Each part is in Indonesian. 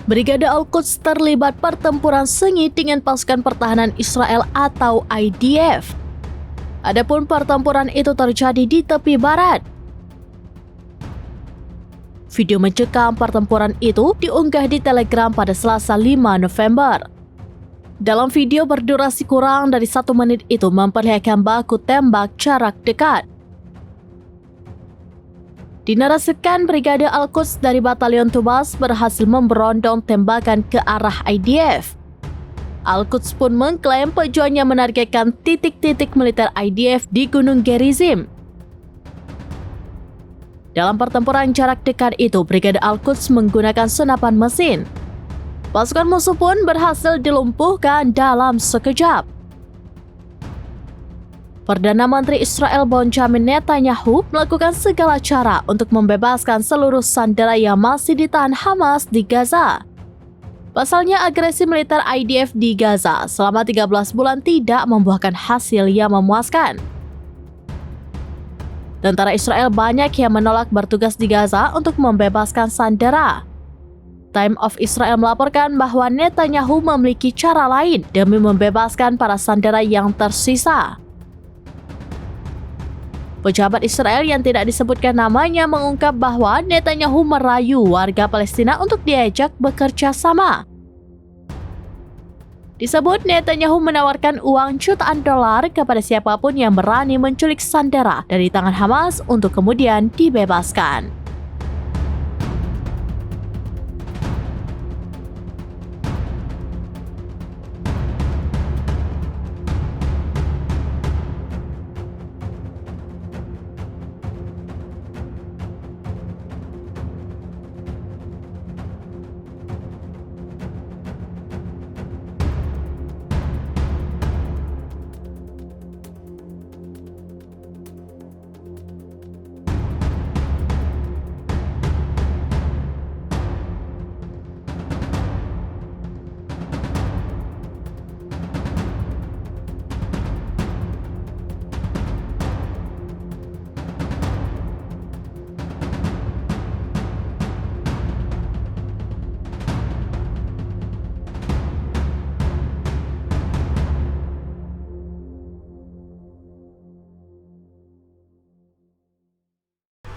Brigade Al-Quds terlibat pertempuran sengit dengan pasukan pertahanan Israel atau IDF. Adapun pertempuran itu terjadi di tepi barat. Video mencekam pertempuran itu diunggah di Telegram pada Selasa 5 November. Dalam video berdurasi kurang dari 1 menit itu memperlihatkan baku tembak jarak dekat. Dinarasikan Brigade Al-Quds dari Batalion Tubas berhasil memberondong tembakan ke arah IDF. Al-Quds pun mengklaim pejuangnya menargetkan titik-titik militer IDF di Gunung Gerizim. Dalam pertempuran jarak dekat itu, Brigade Al-Quds menggunakan senapan mesin. Pasukan musuh pun berhasil dilumpuhkan dalam sekejap. Perdana Menteri Israel Benjamin Netanyahu melakukan segala cara untuk membebaskan seluruh sandera yang masih ditahan Hamas di Gaza. Pasalnya, agresi militer IDF di Gaza selama 13 bulan tidak membuahkan hasil yang memuaskan. Tentara Israel banyak yang menolak bertugas di Gaza untuk membebaskan sandera. Time of Israel melaporkan bahwa Netanyahu memiliki cara lain demi membebaskan para sandera yang tersisa. Pejabat Israel yang tidak disebutkan namanya mengungkap bahwa Netanyahu merayu warga Palestina untuk diajak bekerja sama. Disebut Netanyahu menawarkan uang jutaan dolar kepada siapapun yang berani menculik sandera dari tangan Hamas untuk kemudian dibebaskan.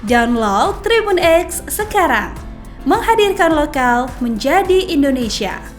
Download Tribun X sekarang, menghadirkan lokal menjadi Indonesia.